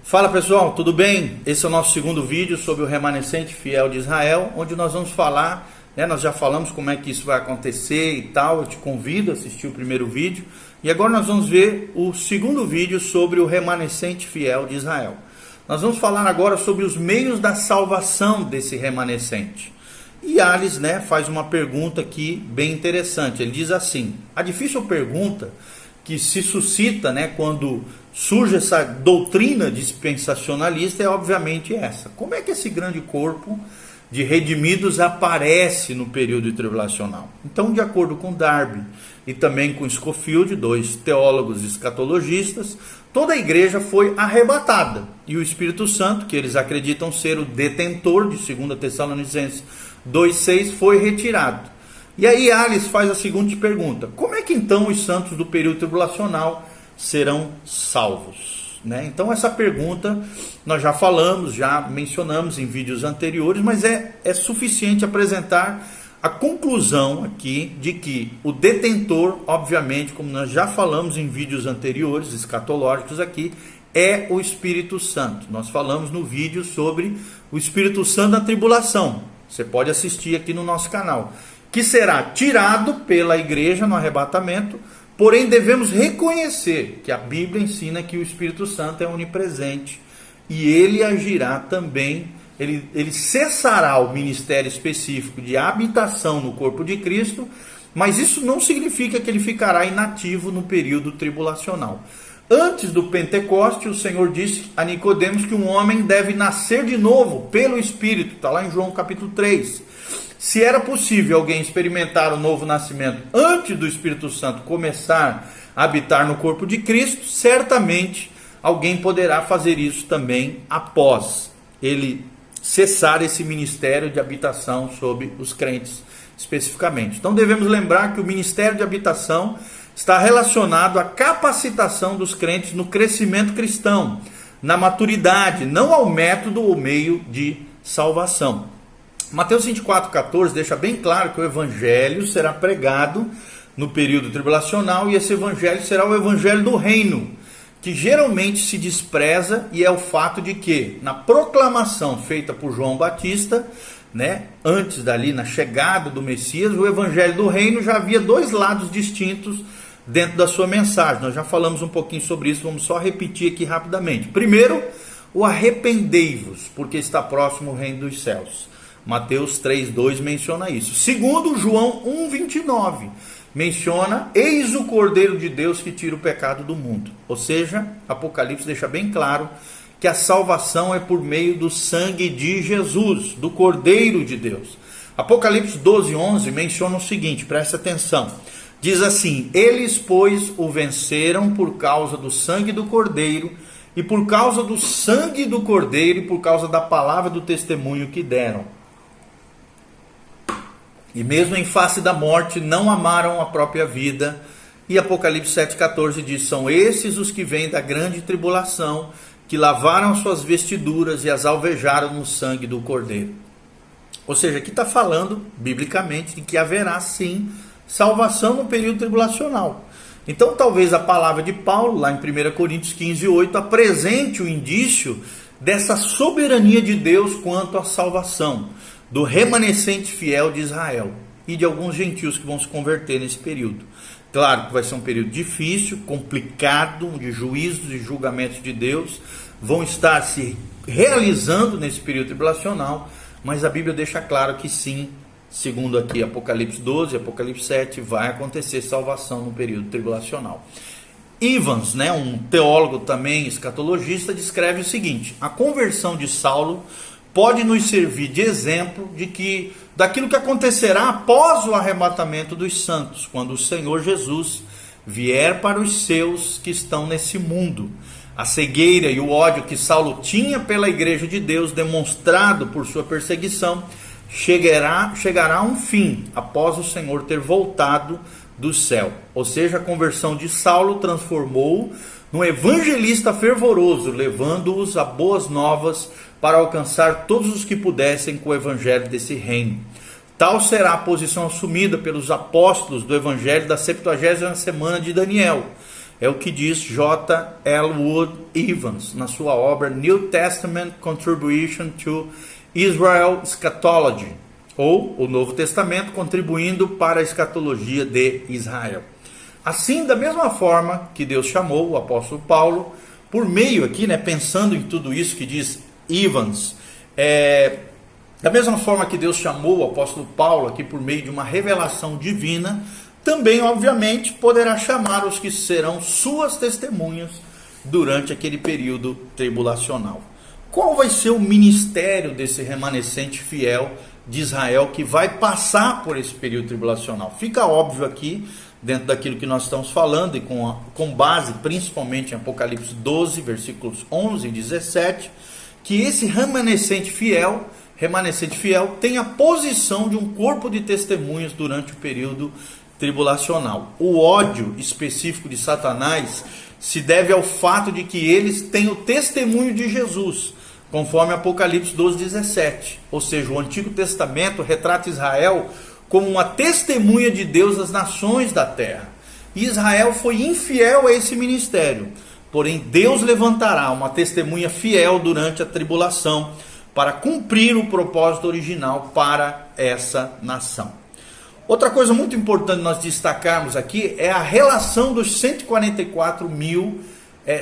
Fala pessoal, tudo bem? Esse é o nosso segundo vídeo sobre o remanescente fiel de Israel, onde nós vamos falar, nós já falamos como é que isso vai acontecer e tal, eu te convido a assistir o primeiro vídeo, e agora nós vamos ver o segundo vídeo sobre o remanescente fiel de Israel. Nós vamos falar agora sobre os meios da salvação desse remanescente. E Alice, faz uma pergunta aqui bem interessante, ele diz assim, a difícil pergunta que se suscita, quando surge essa doutrina dispensacionalista é obviamente essa. Como é que esse grande corpo de redimidos aparece no período tribulacional? Então, de acordo com Darby e também com Scofield, dois teólogos escatologistas, toda a igreja foi arrebatada. E o Espírito Santo, que eles acreditam ser o detentor de 2 Tessalonicenses 2,6, foi retirado. E aí Alice faz a seguinte pergunta: como é que então os santos do período tribulacional serão salvos? Então essa pergunta nós já falamos, já mencionamos em vídeos anteriores, mas é suficiente apresentar a conclusão aqui de que o detentor, obviamente, como nós já falamos em vídeos anteriores, escatológicos aqui, é o Espírito Santo. Nós falamos no vídeo sobre o Espírito Santo na tribulação. Você pode assistir aqui no nosso canal. Que será tirado pela igreja no arrebatamento, porém devemos reconhecer que a Bíblia ensina que o Espírito Santo é onipresente e ele agirá também, ele cessará o ministério específico de habitação no corpo de Cristo, mas isso não significa que ele ficará inativo no período tribulacional. Antes do Pentecoste, o Senhor disse a Nicodemos que um homem deve nascer de novo pelo Espírito, está lá em João capítulo 3. Se era possível alguém experimentar o novo nascimento antes do Espírito Santo começar a habitar no corpo de Cristo, certamente alguém poderá fazer isso também após ele cessar esse ministério de habitação sobre os crentes especificamente. Então devemos lembrar que o ministério de habitação está relacionado à capacitação dos crentes no crescimento cristão, na maturidade, não ao método ou meio de salvação. Mateus 24,14 deixa bem claro que o evangelho será pregado no período tribulacional e esse evangelho será o evangelho do reino, que geralmente se despreza, e é o fato de que na proclamação feita por João Batista, antes dali, na chegada do Messias, o evangelho do reino já havia dois lados distintos dentro da sua mensagem. Nós já falamos um pouquinho sobre isso, vamos só repetir aqui rapidamente. Primeiro, o arrependei-vos, porque está próximo o reino dos céus. Mateus 3,2 menciona isso. Segundo, João 1,29 menciona: eis o Cordeiro de Deus que tira o pecado do mundo. Ou seja, Apocalipse deixa bem claro que a salvação é por meio do sangue de Jesus, do Cordeiro de Deus. Apocalipse 12,11 menciona o seguinte, presta atenção. Diz assim: eles, pois, o venceram por causa do sangue do Cordeiro, e por causa do sangue do Cordeiro, e por causa da palavra do testemunho que deram. E mesmo em face da morte, não amaram a própria vida. E Apocalipse 7,14 diz: são esses os que vêm da grande tribulação, que lavaram suas vestiduras e as alvejaram no sangue do Cordeiro. Ou seja, aqui está falando, biblicamente, de que haverá sim salvação no período tribulacional. Então talvez a palavra de Paulo, lá em 1 Coríntios 15,8, apresente o indício dessa soberania de Deus quanto à salvação do remanescente fiel de Israel e de alguns gentios que vão se converter nesse período. Claro que vai ser um período difícil, complicado, de juízos e julgamentos de Deus vão estar se realizando nesse período tribulacional, mas a Bíblia deixa claro que sim, segundo aqui Apocalipse 12, Apocalipse 7, vai acontecer salvação no período tribulacional. Evans, um teólogo também escatologista, descreve o seguinte: a conversão de Saulo pode nos servir de exemplo daquilo que acontecerá após o arrebatamento dos santos, quando o Senhor Jesus vier para os seus que estão nesse mundo. A cegueira e o ódio que Saulo tinha pela igreja de Deus, demonstrado por sua perseguição, chegará a um fim após o Senhor ter voltado do céu. Ou seja, a conversão de Saulo transformou-o num evangelista fervoroso, levando-os a boas novas para alcançar todos os que pudessem com o evangelho desse reino. Tal será a posição assumida pelos apóstolos do evangelho da 70ª semana de Daniel. É o que diz J. L. Wood Evans na sua obra New Testament Contribution to Israel Eschatology, ou o Novo Testamento contribuindo para a escatologia de Israel. Assim, da mesma forma que Deus chamou o apóstolo Paulo, por meio aqui, pensando em tudo isso que diz Evans, da mesma forma que Deus chamou o apóstolo Paulo aqui por meio de uma revelação divina, também, obviamente, poderá chamar os que serão suas testemunhas durante aquele período tribulacional. Qual vai ser o ministério desse remanescente fiel de Israel que vai passar por esse período tribulacional? Fica óbvio aqui, dentro daquilo que nós estamos falando, e com base principalmente em Apocalipse 12, versículos 11 e 17, que esse remanescente fiel tem a posição de um corpo de testemunhas durante o período tribulacional. O ódio específico de Satanás se deve ao fato de que eles têm o testemunho de Jesus, conforme Apocalipse 12, 17. Ou seja, o Antigo Testamento retrata Israel como uma testemunha de Deus às nações da terra. E Israel foi infiel a esse ministério. Porém, Deus levantará uma testemunha fiel durante a tribulação para cumprir o propósito original para essa nação. Outra coisa muito importante nós destacarmos aqui é a relação dos 144 mil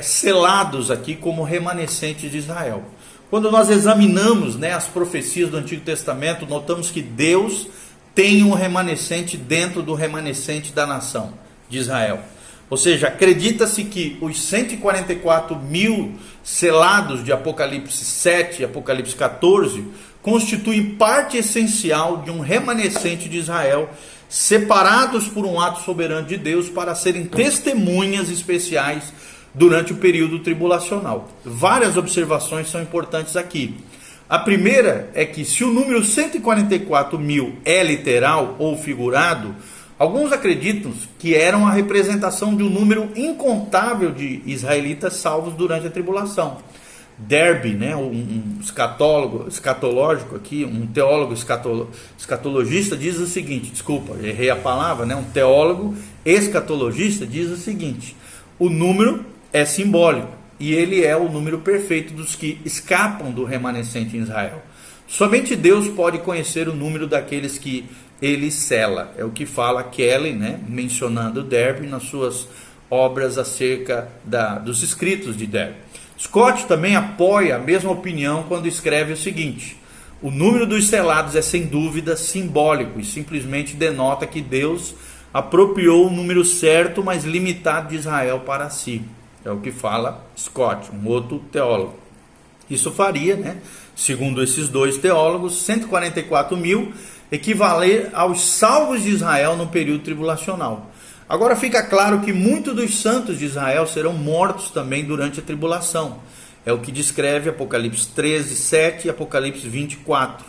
selados aqui como remanescentes de Israel. Quando nós examinamos as profecias do Antigo Testamento, notamos que Deus tem um remanescente dentro do remanescente da nação de Israel. Ou seja, acredita-se que os 144 mil selados de Apocalipse 7 e Apocalipse 14 constituem parte essencial de um remanescente de Israel, separados por um ato soberano de Deus para serem testemunhas especiais durante o período tribulacional. Várias observações são importantes aqui. A primeira é que se o número 144 mil é literal ou figurado, alguns acreditam que era uma representação de um número incontável de israelitas salvos durante a tribulação. Derby, um escatológico aqui, um teólogo escatologista diz o seguinte, errei a palavra, um teólogo escatologista diz o seguinte: o número é simbólico e ele é o número perfeito dos que escapam do remanescente em Israel. Somente Deus pode conhecer o número daqueles que ele sela. É o que fala Kelly, mencionando Derby nas suas obras acerca dos escritos de Derby. Scott também apoia a mesma opinião quando escreve o seguinte: o número dos selados é sem dúvida simbólico e simplesmente denota que Deus apropriou o número certo, mas limitado de Israel para si. É o que fala Scott, um outro teólogo. Isso faria, segundo esses dois teólogos, 144 mil equivaler aos salvos de Israel no período tribulacional. Agora fica claro que muitos dos santos de Israel serão mortos também durante a tribulação. É o que descreve Apocalipse 13, 7 e Apocalipse 24.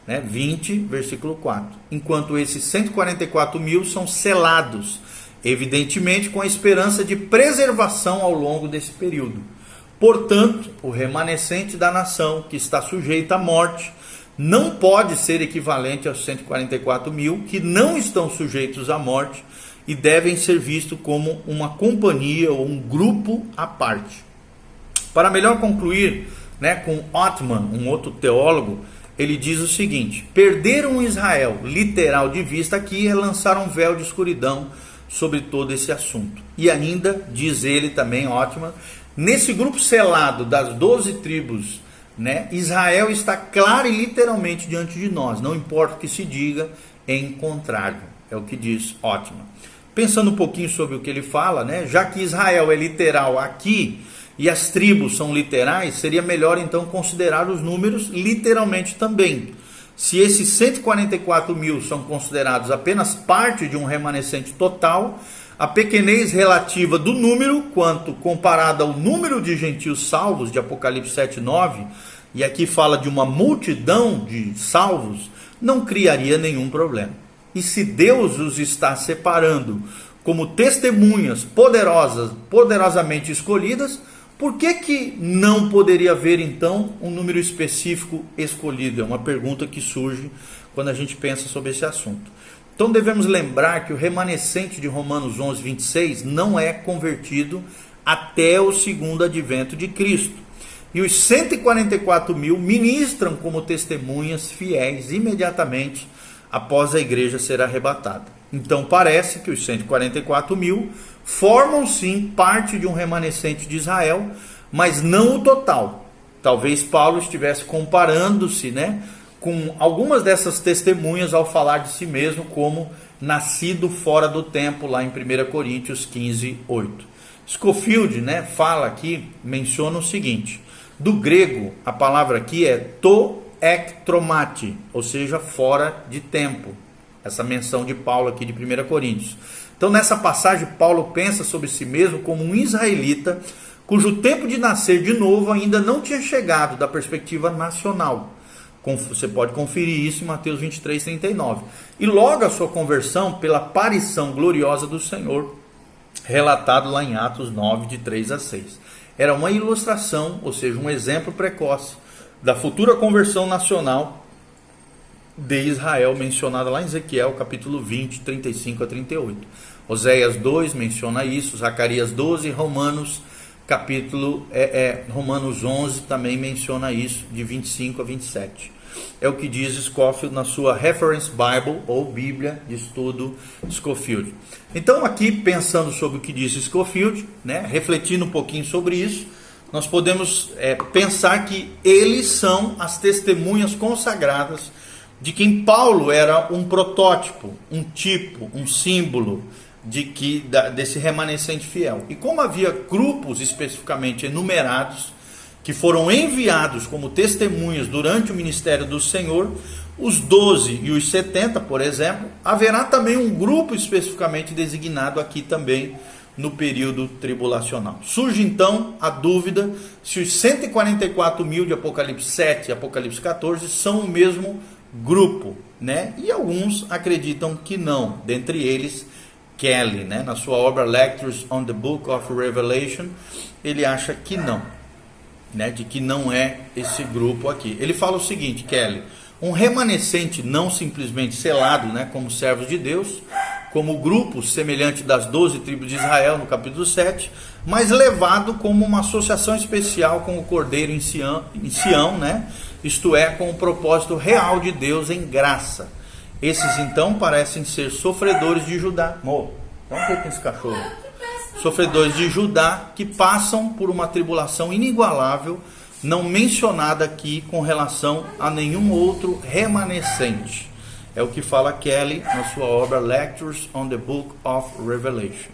20, versículo 4. Enquanto esses 144 mil são selados, evidentemente com a esperança de preservação ao longo desse período. Portanto, o remanescente da nação que está sujeita à morte não pode ser equivalente aos 144 mil que não estão sujeitos à morte e devem ser vistos como uma companhia ou um grupo à parte. Para melhor concluir, com Othman, um outro teólogo, ele diz o seguinte: perderam Israel literal de vista aqui é lançar um véu de escuridão sobre todo esse assunto. E ainda, diz ele também, Othman, nesse grupo selado das 12 tribos, Israel está clara e literalmente diante de nós, não importa o que se diga em contrário. É o que diz Othman. Pensando um pouquinho sobre o que ele fala, já que Israel é literal aqui e as tribos são literais, seria melhor então considerar os números literalmente também. Se esses 144 mil são considerados apenas parte de um remanescente total, a pequenez relativa do número, quanto comparada ao número de gentios salvos de Apocalipse 7, 9, e aqui fala de uma multidão de salvos, não criaria nenhum problema. E se Deus os está separando como testemunhas poderosamente escolhidas, por que não poderia haver então um número específico escolhido? É uma pergunta que surge quando a gente pensa sobre esse assunto. Então devemos lembrar que o remanescente de Romanos 11, 26 não é convertido até o segundo advento de Cristo. E os 144 mil ministram como testemunhas fiéis imediatamente após a igreja ser arrebatada. Então parece que os 144 mil formam sim parte de um remanescente de Israel, mas não o total. Talvez Paulo estivesse comparando-se, com algumas dessas testemunhas ao falar de si mesmo como nascido fora do tempo, lá em 1 Coríntios 15, 8. Scofield, fala aqui, menciona o seguinte: do grego, a palavra aqui é to ektromati, ou seja, fora de tempo. Essa menção de Paulo aqui de 1 Coríntios. Então nessa passagem Paulo pensa sobre si mesmo como um israelita cujo tempo de nascer de novo ainda não tinha chegado da perspectiva nacional. Você pode conferir isso em Mateus 23, 39. E logo a sua conversão pela aparição gloriosa do Senhor, relatado lá em Atos 9, de 3 a 6. Era uma ilustração, ou seja, um exemplo precoce da futura conversão nacional de Israel, mencionada lá em Ezequiel, capítulo 20, 35 a 38. Oséias 2 menciona isso, Zacarias 12, Romanos 11 também menciona isso, de 25 a 27. É o que diz Scofield na sua Reference Bible, ou Bíblia de Estudo Scofield. Então aqui, pensando sobre o que diz Scofield, refletindo um pouquinho sobre isso, nós podemos pensar que eles são as testemunhas consagradas de quem Paulo era um protótipo, um tipo, um símbolo desse remanescente fiel. E como havia grupos especificamente enumerados, que foram enviados como testemunhas durante o ministério do Senhor, os 12 e os 70, por exemplo, haverá também um grupo especificamente designado aqui também no período tribulacional. Surge então a dúvida se os 144 mil de Apocalipse 7 e Apocalipse 14 são o mesmo grupo, E alguns acreditam que não, dentre eles Kelly, na sua obra Lectures on the Book of Revelation, ele acha que não, de que não é esse grupo aqui. Ele fala o seguinte, Kelly: um remanescente não simplesmente selado, como servos de Deus, como grupo semelhante das 12 tribos de Israel no capítulo 7, mas levado como uma associação especial com o Cordeiro em Sião, isto é, com o propósito real de Deus em graça. Esses então parecem ser sofredores de Judá. Dá um jeito nesse cachorro. Sofredores de Judá que passam por uma tribulação inigualável, não mencionada aqui com relação a nenhum outro remanescente. É o que fala Kelly na sua obra Lectures on the Book of Revelation.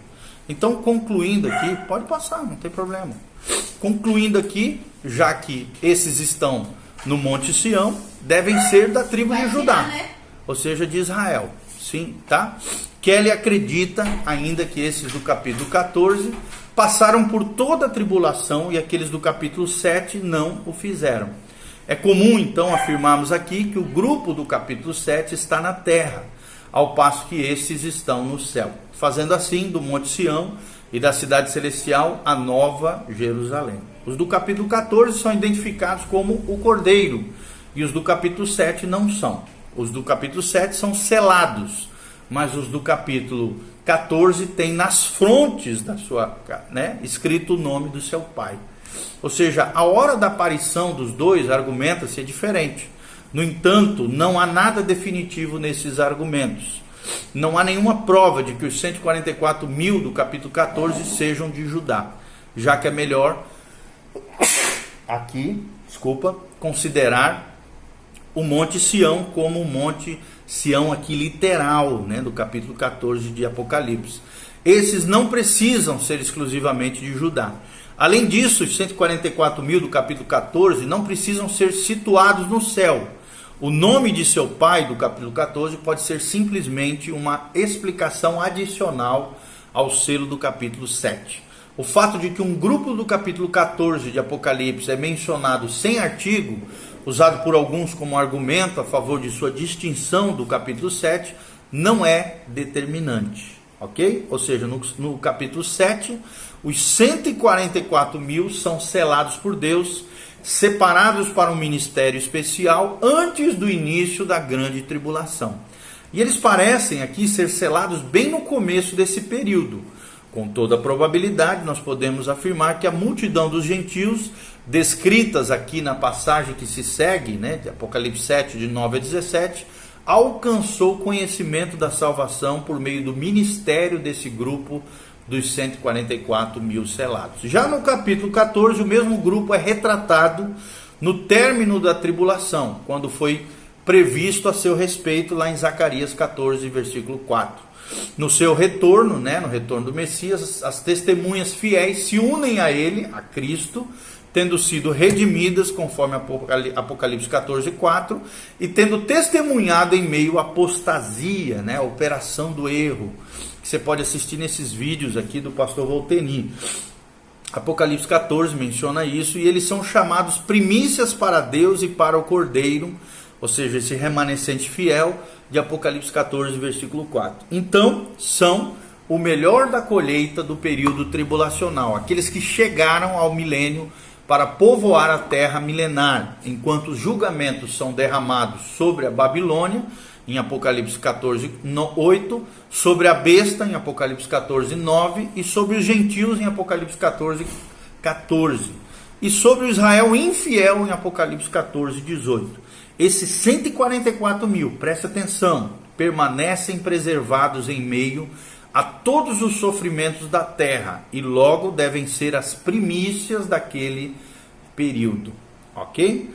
Então, concluindo aqui, pode passar, não tem problema. Concluindo aqui, já que esses estão no Monte Sião, devem ser da tribo de Judá, ou seja, de Israel. Sim, tá? Kelly acredita ainda que esses do capítulo 14 passaram por toda a tribulação e aqueles do capítulo 7 não o fizeram. É comum então afirmarmos aqui que o grupo do capítulo 7 está na terra, ao passo que esses estão no céu, fazendo assim do Monte Sião e da cidade celestial a Nova Jerusalém. Os do capítulo 14 são identificados como o Cordeiro e os do capítulo 7 não são. Os do capítulo 7 são selados, mas os do capítulo 14 têm nas frontes da sua, escrito o nome do seu pai. Ou seja, a hora da aparição dos dois argumenta-se diferente. No entanto, não há nada definitivo nesses argumentos. Não há nenhuma prova de que os 144 mil do capítulo 14 sejam de Judá, já que é melhor considerar o Monte Sião como o Monte Sião aqui literal, do capítulo 14 de Apocalipse. Esses não precisam ser exclusivamente de Judá. Além disso, os 144 mil do capítulo 14 não precisam ser situados no céu. O nome de seu pai do capítulo 14 pode ser simplesmente uma explicação adicional ao selo do capítulo 7. O fato de que um grupo do capítulo 14 de Apocalipse é mencionado sem artigo, usado por alguns como argumento a favor de sua distinção do capítulo 7, não é determinante. Ok? Ou seja, no capítulo 7, os 144 mil são selados por Deus, separados para um ministério especial antes do início da grande tribulação. E eles parecem aqui ser selados bem no começo desse período. Com toda probabilidade, nós podemos afirmar que a multidão dos gentios, descritas aqui na passagem que se segue, né, de Apocalipse 7, de 9 a 17, alcançou conhecimento da salvação por meio do ministério desse grupo dos 144 mil selados. Já no capítulo 14, o mesmo grupo é retratado no término da tribulação, quando foi previsto a seu respeito lá em Zacarias 14, versículo 4. No seu retorno, né, no retorno do Messias, as testemunhas fiéis se unem a ele, a Cristo, tendo sido redimidas, conforme Apocalipse 14, 4, e tendo testemunhado em meio à apostasia, né, a operação do erro, que você pode assistir nesses vídeos aqui do pastor Volteni. Apocalipse 14 menciona isso, e eles são chamados primícias para Deus e para o Cordeiro, ou seja, esse remanescente fiel, de Apocalipse 14, versículo 4. Então, são o melhor da colheita do período tribulacional, aqueles que chegaram ao milênio para povoar a terra milenar, enquanto os julgamentos são derramados sobre a Babilônia, em Apocalipse 14, 8, sobre a besta, em Apocalipse 14, 9, e sobre os gentios, em Apocalipse 14, 14, e sobre o Israel infiel, em Apocalipse 14, 18. Esses 144 mil, presta atenção, permanecem preservados em meio a todos os sofrimentos da terra, e logo devem ser as primícias daquele período, ok?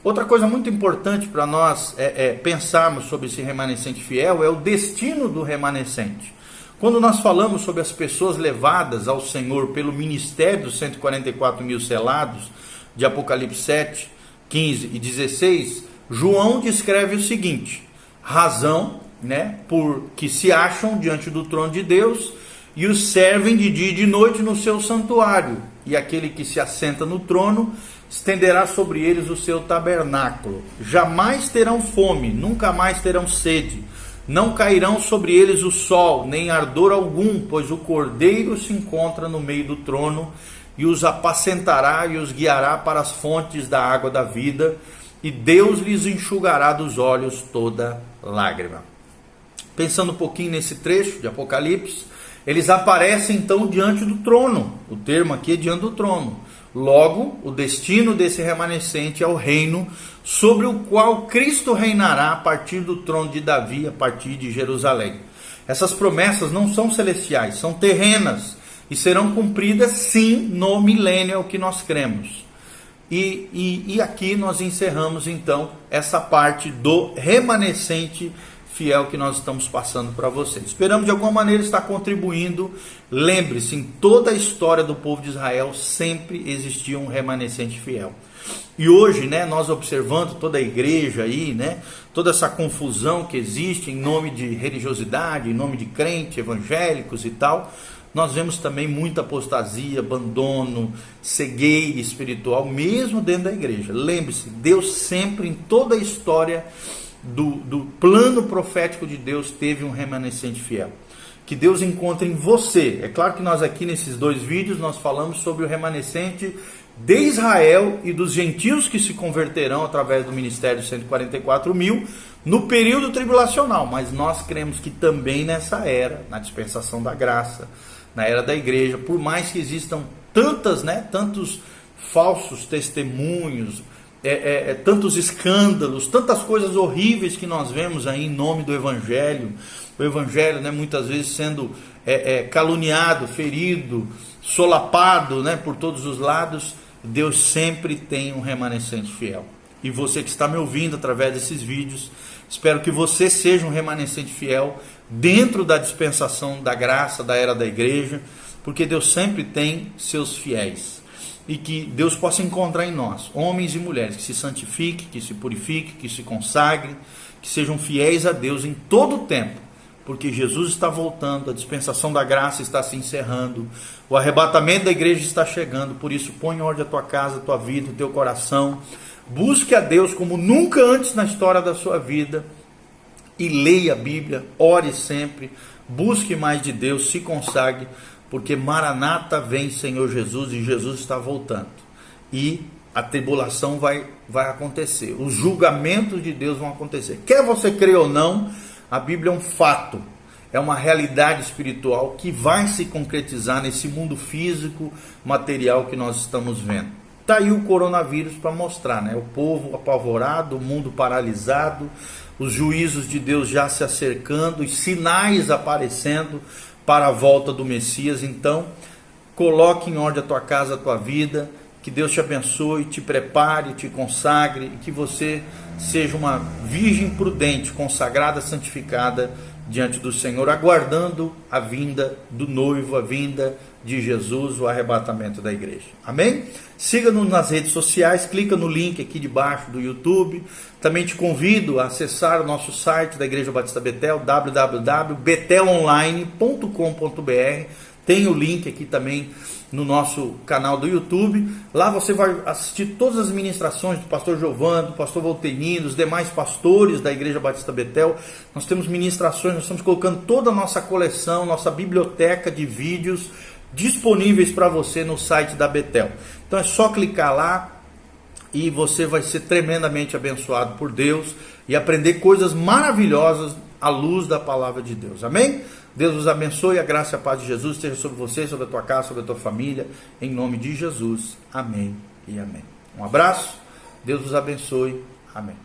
Outra coisa muito importante para nós pensarmos sobre esse remanescente fiel é o destino do remanescente. Quando nós falamos sobre as pessoas levadas ao Senhor pelo ministério dos 144 mil selados, de Apocalipse 7, 15 e 16, João descreve o seguinte: razão, né, por que se acham diante do trono de Deus e os servem de dia e de noite no seu santuário, e aquele que se assenta no trono estenderá sobre eles o seu tabernáculo. Jamais terão fome, nunca mais terão sede, não cairão sobre eles o sol, nem ardor algum, pois o Cordeiro se encontra no meio do trono e os apacentará e os guiará para as fontes da água da vida, e Deus lhes enxugará dos olhos toda lágrima. Pensando um pouquinho nesse trecho de Apocalipse, eles aparecem então diante do trono. O termo aqui é diante do trono. Logo, o destino desse remanescente é o reino sobre o qual Cristo reinará a partir do trono de Davi, a partir de Jerusalém. Essas promessas não são celestiais, são terrenas e serão cumpridas sim no milênio, é o que nós cremos. E aqui nós encerramos então essa parte do remanescente fiel que nós estamos passando para vocês. Esperamos de alguma maneira estar contribuindo. Lembre-se, em toda a história do povo de Israel sempre existia um remanescente fiel. E hoje, né, nós observando toda a igreja aí, né, toda essa confusão que existe em nome de religiosidade, em nome de crentes, evangélicos e tal, nós vemos também muita apostasia, abandono, cegueira espiritual, mesmo dentro da igreja. Lembre-se, Deus sempre, em toda a história do plano profético de Deus, teve um remanescente fiel. Que Deus encontre em você. É claro que nós aqui nesses dois vídeos, nós falamos sobre o remanescente de Israel e dos gentios que se converterão através do ministério de 144 mil no período tribulacional. Mas nós cremos que também nessa era, na dispensação da graça, na era da igreja, por mais que existam tantos falsos testemunhos, tantos escândalos, tantas coisas horríveis que nós vemos aí em nome do Evangelho, o Evangelho, né, muitas vezes sendo caluniado, ferido, solapado, né, por todos os lados, Deus sempre tem um remanescente fiel. E você que está me ouvindo através desses vídeos, espero que você seja um remanescente fiel dentro da dispensação da graça, da era da igreja, porque Deus sempre tem seus fiéis. E que Deus possa encontrar em nós, homens e mulheres, que se santifiquem, que se purifiquem, que se consagrem, que sejam fiéis a Deus em todo o tempo, porque Jesus está voltando, a dispensação da graça está se encerrando, o arrebatamento da igreja está chegando. Por isso, põe em ordem a tua casa, a tua vida, o teu coração, busque a Deus como nunca antes na história da sua vida, e leia a Bíblia, ore sempre, busque mais de Deus, se consagre, porque Maranata vem, Senhor Jesus, e Jesus está voltando. E a tribulação vai acontecer. Os julgamentos de Deus vão acontecer. Quer você crer ou não, A Bíblia é um fato, é uma realidade espiritual que vai se concretizar nesse mundo físico, material que nós estamos vendo. Está aí o coronavírus para mostrar, né? O povo apavorado, o mundo paralisado, os juízos de Deus já se acercando, os sinais aparecendo para a volta do Messias. Então, coloque em ordem a tua casa, a tua vida, que Deus te abençoe, te prepare, te consagre, e que você seja uma virgem prudente, consagrada, santificada diante do Senhor, aguardando a vinda do noivo, a vinda de Jesus, o arrebatamento da igreja. Amém? Siga-nos nas redes sociais, clica no link aqui debaixo do YouTube. Também te convido a acessar o nosso site da Igreja Batista Betel, www.betelonline.com.br. Tem o link aqui também no nosso canal do YouTube. Lá você vai assistir todas as ministrações do pastor Giovanni, do pastor Volteinino, dos demais pastores da Igreja Batista Betel. Nós temos ministrações, nós estamos colocando toda a nossa coleção, nossa biblioteca de vídeos disponíveis para você no site da Betel. Então é só clicar lá e você vai ser tremendamente abençoado por Deus e aprender coisas maravilhosas à luz da palavra de Deus. Amém? Deus os abençoe, a graça e a paz de Jesus esteja sobre você, sobre a tua casa, sobre a tua família, em nome de Jesus. Amém e amém. Um abraço, Deus os abençoe. Amém.